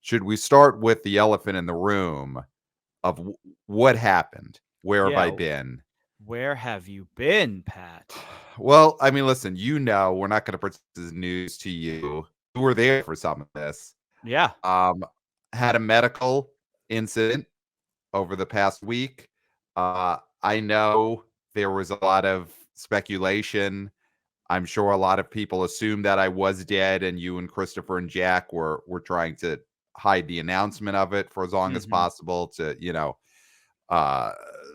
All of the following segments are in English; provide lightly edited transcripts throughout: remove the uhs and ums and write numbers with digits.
should we start with the elephant in the room of what happened? Where have I Yeah. been? Where have you been, Pat? Well, I mean, listen, we're not going to pretend this is news to you. You were there for some of this. Yeah. Um, had a medical incident over the past week. I know there was a lot of speculation. I'm sure a lot of people assumed that I was dead, and you and Christopher and Jack were trying to hide the announcement of it for as long as Mhm. possible to, uh,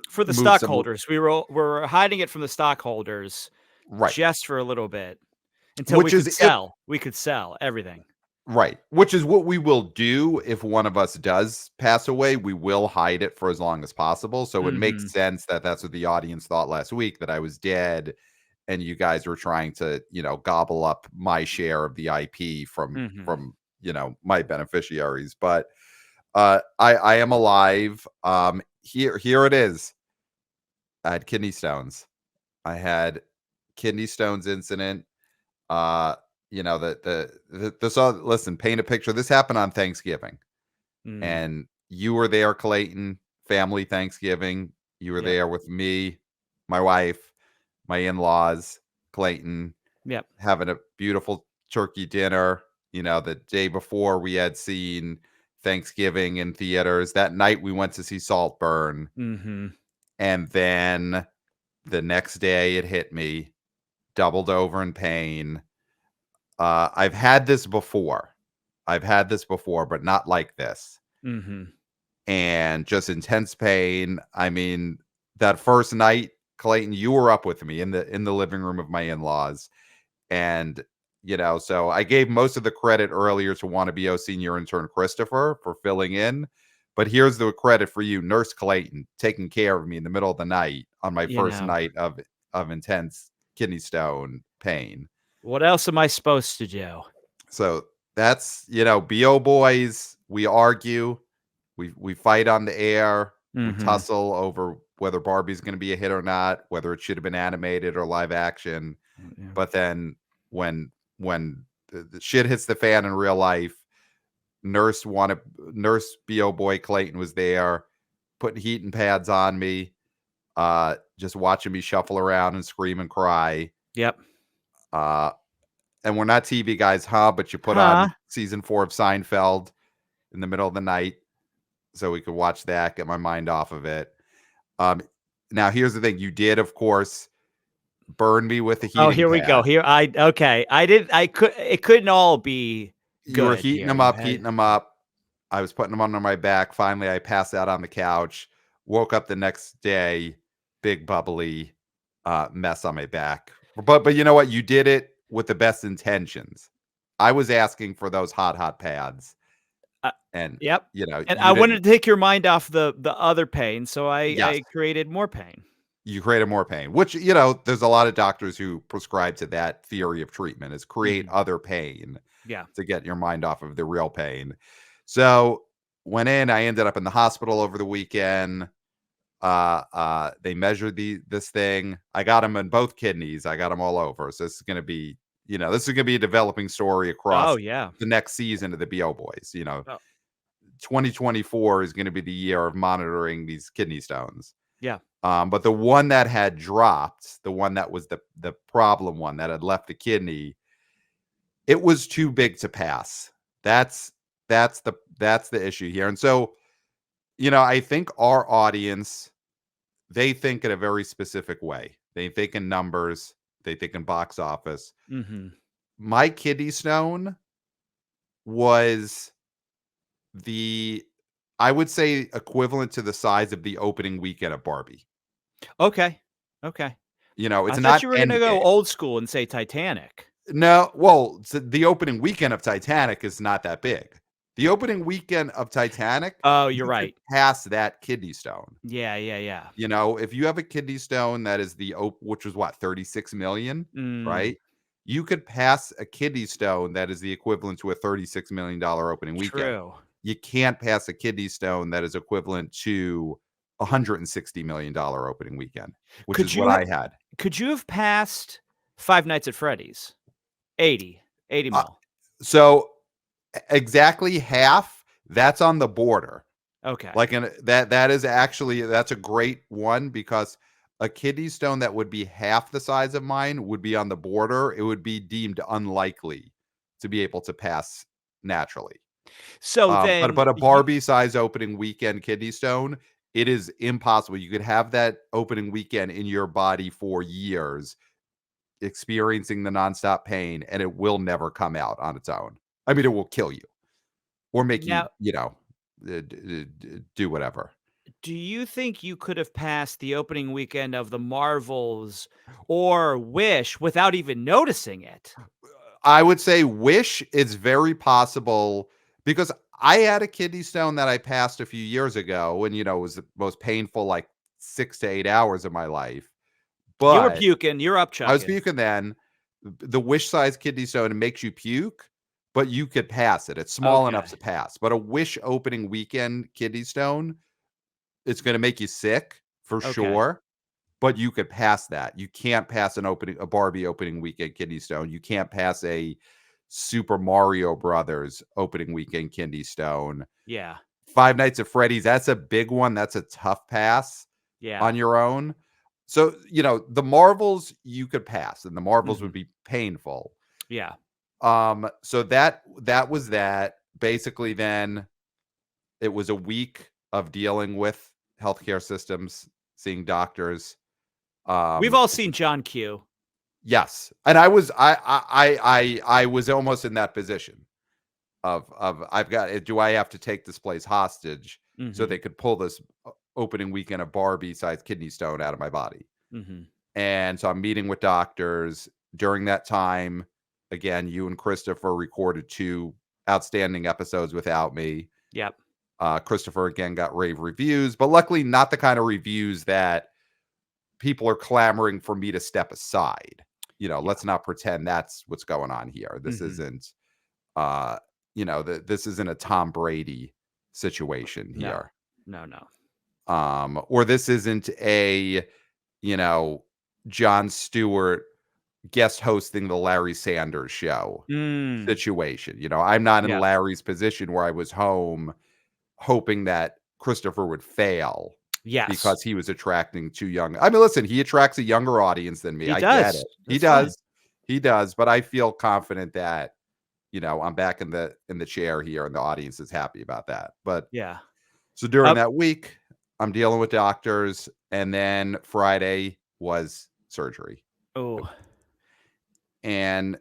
For the move some stockholders, we're hiding it from the stockholders right, just for a little bit until we which could is it sell. We could sell everything. right, which is what we will do if one of us does pass away. We will hide it for as long as possible. So it makes Mhm. sense that that's what the audience thought last week, that I was dead and you guys were trying to, gobble up my share of the IP Mhm. from, my beneficiaries. But I am alive. Here it is. I had kidney stones. I had kidney stones incident. Uh, listen, paint a picture. This happened on Thanksgiving, Mm. and you were there, Clayton, family Thanksgiving. You were Yep. there with me, my wife, my in-laws, Clayton, Yep. having a beautiful turkey dinner. The day before we had seen Thanksgiving in theaters. That night we went to see Saltburn. Mhm. And then the next day it hit me, doubled over in pain. I've had this before. But not like this. Mhm. And just intense pain. I mean, that first night, Clayton, you were up with me in the living room of my in-laws. And so I gave most of the credit earlier to wannabe senior intern Christopher for filling in. But here's the credit for you, Nurse Clayton, taking care of me in the middle of the night on my You first know, night of intense kidney stone pain. what else am I supposed to do? So that's, BO boys, we argue, we fight on the air, we Mhm. tussle over whether Barbie's going to be a hit or not, whether it should have been animated or live action. Yeah. But then when the shit hits the fan in real life, nurse BO boy Clayton was there, putting heating pads on me, just watching me shuffle around and scream and cry. Yep. Uh, and we're not TV guys, huh? But you put Huh? on season 4 of Seinfeld in the middle of the night so we could watch that, get my mind off of it. Um, Now here's the thing: you did, of course, burn me with a Oh, heating here we go. pad. Here I okay. It couldn't all be You were good heating here. them You up, had heating them up. I was putting them under my back. Finally, I passed out on the couch. Woke up the next day, big bubbly mess on my back. But you know what? You did it with the best intentions. I was asking for those hot pads, uh, and yep. And you I didn't. wanted to take your mind off the other pain, so Yes, I created more pain. you created more pain. Which there's a lot of doctors who prescribe to that theory of treatment: is create Mhm. other pain Yeah. to get your mind off of the real pain. So went in. I ended up in the hospital over the weekend. They measured this thing. I got them in both kidneys. I got them all over. So this is gonna be a developing story Oh, across yeah. the next season of the BO Boys. Oh, 2024 is gonna be the year of monitoring these kidney stones. yeah. But the one that had dropped, the one that was the problem one that had left the kidney, it was too big to pass. That's that's the issue here. And so, I think our audience, they think in a very specific way. They think in numbers, they think in box office. Mhm. My kidney stone was the I would say equivalent to the size of the opening weekend of Barbie. Okay. Okay. It's I thought not you were gonna go Endgame. old school and say Titanic. No, well, the opening weekend of Titanic is not that big. The opening weekend of Titanic, Oh, you're you could right. pass that kidney stone. Yeah, yeah, yeah. If you have a kidney stone that is which was what, 36 million, Mm, right? You could pass a kidney stone that is the equivalent to a $36 million opening weekend. true. You can't pass a kidney stone that is equivalent to $160 million opening weekend, which is Could what you ha I had. could you have passed Five Nights at Freddy's? 80 Uh, mil. so exactly half. That's on the border. Okay. Like, that is actually that's a great one because a kidney stone that would be half the size of mine would be on the border. It would be deemed unlikely to be able to pass naturally. So But then a you Barbie size opening weekend kidney stone, it is impossible. You could have that opening weekend in your body for years, experiencing the nonstop pain, and it will never come out on its own. I mean, it will kill you or make you, now, do whatever. do you think you could have passed the opening weekend of the Marvels or Wish without even noticing it? I would say Wish is very possible because I had a kidney stone that I passed a few years ago and, it was the most painful, like, 6 to 8 hours of my life, You were but puking, you're up I was chucking. puking then. The Wish-sized kidney stone makes you puke, but you could pass it. It's small enough Okay. to pass, but a Wish opening weekend kidney stone, it's gonna make you sick for Okay. sure, but you could pass that. You can't pass a Barbie opening weekend kidney stone. You can't pass a Super Mario Brothers opening weekend kidney stone. Yeah. Five Nights at Freddy's, that's a big one. That's a tough pass Yeah. on your own. So, the Marvels you could pass, and the Marvels would Mhm. be painful. Yeah. So that was that. Basically, then it was a week of dealing with healthcare systems, seeing doctors. We've Um, all seen John Q. yes, and I was almost in that position of I've got do I have to take this place hostage so Mhm. they could pull this opening weekend of Barbie-sized kidney stone out of my body? Mhm. And so I'm meeting with doctors during that time. Again, you and Christopher recorded 2 outstanding episodes without me. Yep. Christopher again got rave reviews, but luckily not the kind of reviews that people are clamoring for me to step aside. Yeah. Let's not pretend that's what's going on here. This Mhm. isn't this isn't a Tom Brady situation No. here. No, no. Or this isn't a, you know, Jon Stewart guest hosting the Larry Sanders show Mm. situation. I'm not in Yeah. Larry's position where I was home hoping that Christopher would fail Yes. because he was attracting too young. I mean, listen, he attracts a younger audience than me. He I get does. it. He That's fine. does. He does, but I feel confident that, I'm back in the chair here and the audience is happy about that. But Yeah. so during Uh, that week, I'm dealing with doctors and then Friday was surgery. oh. And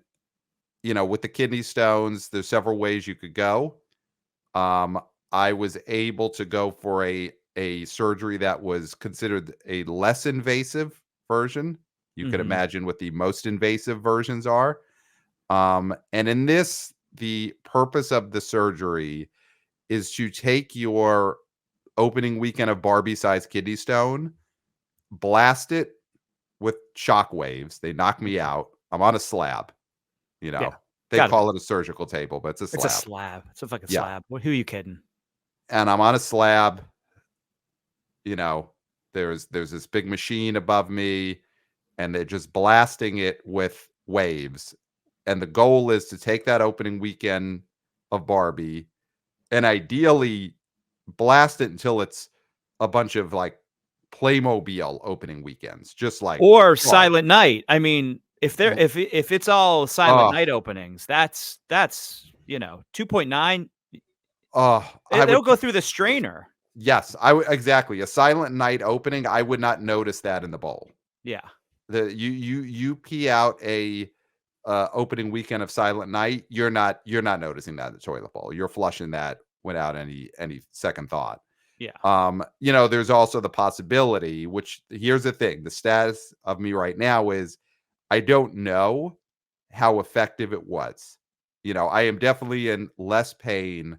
with the kidney stones, there's several ways you could go. Um, I was able to go for a surgery that was considered a less invasive version. You could Mhm. imagine what the most invasive versions are. And in this, the purpose of the surgery is to take your opening weekend of Barbie-sized kidney stone, blast it with shock waves. They knock me Okay. out. I'm on a slab, you Yeah. know. They Gotta be. call it a surgical table, but it's a It's a slab. slab. It's a fucking Yeah. slab. Who are you kidding? And I'm on a slab, you know. There's this big machine above me and they're just blasting it with waves. And the goal is to take that opening weekend of Barbie and ideally blast it until it's a bunch of like Playmobil opening weekends, just like Or oh, Silent Night. I mean, if it's all Silent oh, Night openings, that's 2.9. I They'll would go through the strainer. yes, I would exactly a Silent Night opening. I would not notice that in the bowl. Yeah. The you pee out a opening weekend of Silent Night, you're not noticing that in the toilet bowl. You're flushing that without any second thought. Yeah. There's also the possibility, which here's the thing, the status of me right now is I don't know how effective it was. I am definitely in less pain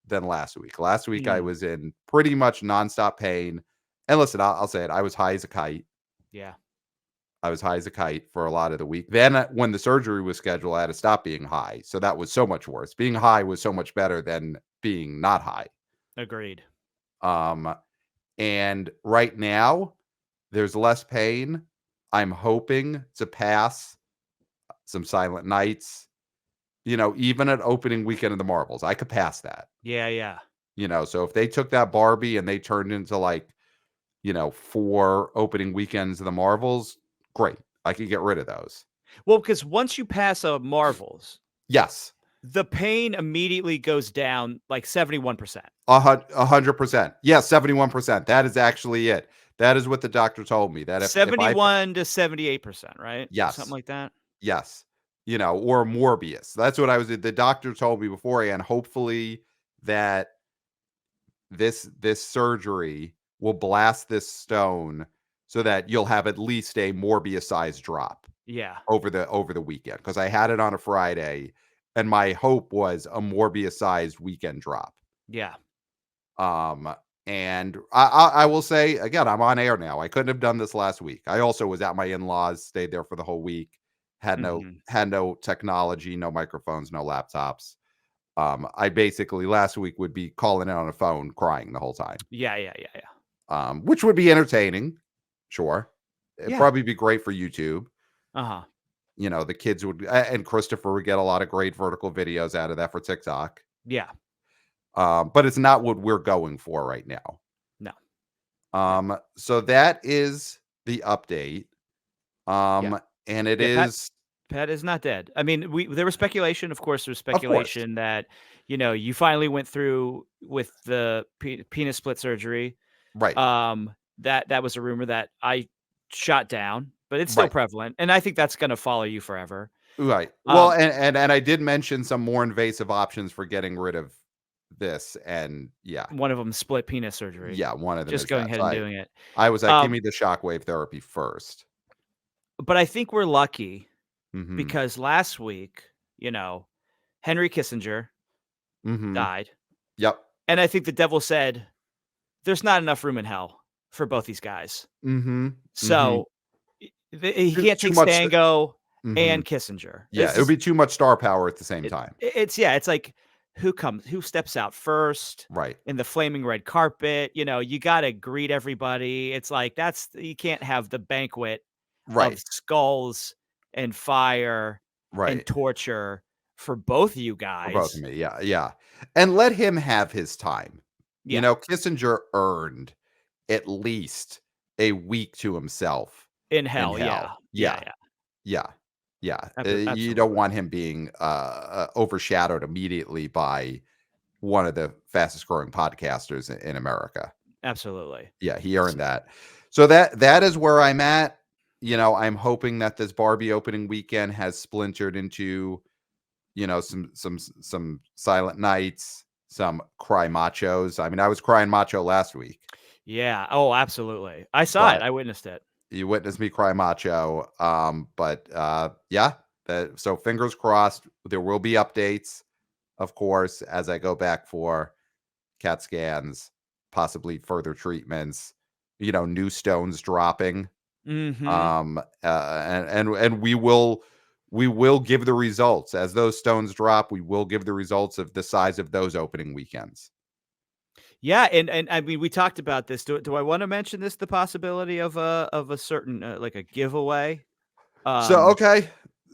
than last week. Last week I Mm. was in pretty much nonstop pain. And listen, I'll say it, I was high as a kite. Yeah. I was high as a kite for a lot of the week. Then when the surgery was scheduled, I had to stop being high. So that was so much worse. Being high was so much better than being not high. Agreed. Um, and right now, there's less pain. I'm hoping to pass some silent nights, even at opening weekend of the Marvels. I could pass that. Yeah, yeah. So if they took that Barbie and they turned into like, 4 opening weekends of the Marvels, great. I could get rid of those. Well, because once you pass a Marvels, Yes. the pain immediately goes down like 71%. 100%. Yes, 71%. That is actually it. That is what the doctor told me, that if I 71 to 78%, right? Something yes. like that? Yes. Or Morbius. That's what the doctor told me beforehand. Hopefully that this surgery will blast this stone so that you'll have at least a Morbius-sized drop Yeah. over the weekend, because I had it on a Friday, and my hope was a Morbius-sized weekend drop. Yeah. Um, and I will say again, I'm on air now. I couldn't have done this last week. I also was at my in-laws, stayed there for the whole week, Mhm. had no technology, no microphones, no laptops. I basically last week would be calling in on a phone crying the whole time. Yeah, yeah, yeah, yeah. Which would be entertaining, sure. It'd Yeah. probably be great for YouTube. Uh-huh. The kids would and Christopher would get a lot of great vertical videos out of that for TikTok. Yeah. But it's not what we're going for right now. No. No. So that is the update. Yeah. And it Yeah, is, Pat is not dead. I mean, there was speculation, of course, there was of course, speculation that, you finally went through with the penis split surgery. right, That was a rumor that I shot down, but it's still right, prevalent, and I think that's gonna follow you forever. right. Well, Um, and I did mention some more invasive options for getting rid of this, and yeah, one of them split penis surgery. yeah, one of them Just is going that. ahead So and doing it. I was like, give Um, me the shockwave therapy first. but I think we're lucky Mm-hmm. because last week, Henry Kissinger Mm-hmm. died, Yep. and I think the devil said, "There's not enough room in hell for both these guys." Mm-hmm. Mm-hmm. So, he Too can't too take much. Stango Mm-hmm. and Kissinger. Yeah, it would be too much star power at the same time. It's yeah, it's like who steps out first Right. in the flaming red carpet, you gotta greet everybody. It's like that's you can't have the banquet of Right. skulls and fire and Right. torture for both of you For both of guys. me. Yeah. Yeah. And let him have his time. Yeah, Kissinger earned at least a week to himself in in hell, yeah. hell. Yeah, Yeah. yeah. Yeah. Yeah. You don't Absolutely. want him being overshadowed immediately by one of the fastest growing podcasters in America. Absolutely. Yeah, he S earned that. So that is where I'm at. I'm hoping that this Barbie opening weekend has splintered into, some silent nights, some cry machos. I mean, I was crying macho last week, Yeah. Oh, absolutely. I saw it. but I witnessed it. you witnessed me cry macho. But yeah, so fingers crossed. There will be updates, of course, as I go back for CAT scans, possibly further treatments, new stones dropping. Mhm. And we will give the results as those stones drop. We will give the results of the size of those opening weekends. Yeah, and I mean, we talked about this. Do I wanna mention this, the possibility of a certain, like a giveaway? So Um, okay,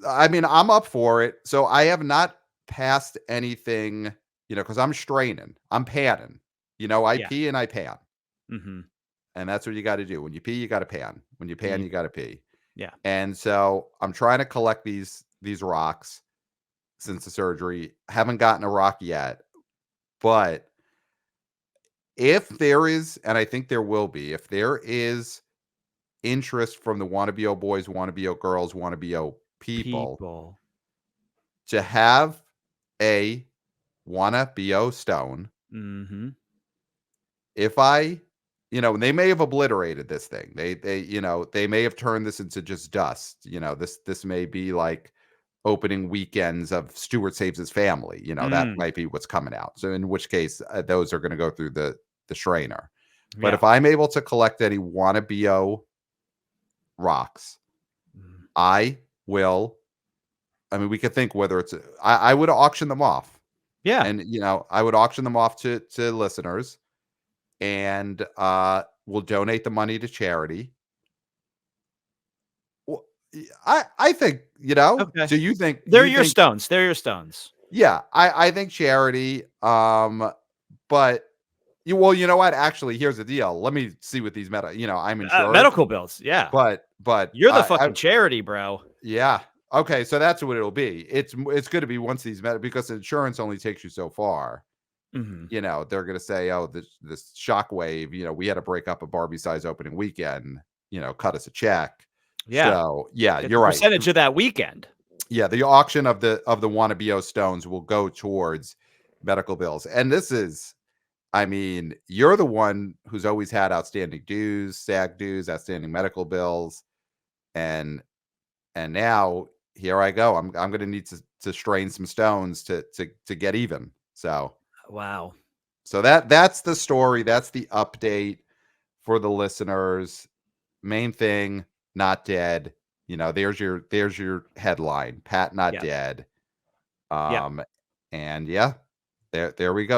I mean, I'm up for it. So I have not passed anything, because I'm straining, I'm panning. I yeah. pee and I pan, Mhm. and that's what you got to do. When you pee, you got to pan. When you pan, Ye you got to pee. yeah. And so I'm trying to collect these rocks since the surgery. Haven't gotten a rock yet, but if there is, and I think there will be, if there is interest from the wannabe O boys, wannabe O girls, wannabe O people People. to have a wannabe O stone, Mhm. if they may have obliterated this thing. They may have turned this into just dust. This may be like opening weekends of Stuart Saves His Family. That Mm. might be what's coming out. So in which case, those are going to go through the strainer. But Yeah. if I'm able to collect any wannabe rocks, Mm. I will. I mean, we could think whether I would auction them off, Yeah. and I would auction them off to listeners, and we'll donate the money to charity. Well, I think, Okay. so you think They're your stones. They're your stones. yeah, I think charity. but you know what? Actually, here's the deal. Let me see what these I'm insured, Medical bills, yeah. but You're the I fucking charity, bro. yeah. Okay, so that's what it'll be. It's going to be once these because insurance only takes you so far. Mhm. They're going to say, oh, this shockwave. We had to break up a Barbie size opening weekend. Cut us a check. Yeah. So yeah, It's a you're right. percentage of that weekend. Yeah, the auction of the wannabe stones will go towards medical bills, and this is. I mean, you're the one who's always had outstanding dues, SAG dues, outstanding medical bills, and now here I go. I'm going to need to strain some stones to get even. Wow. So that's the story. That's the update for the listeners. Main thing, not dead. There's your headline. Pat not Yep. dead. Yep. And yeah, there we go.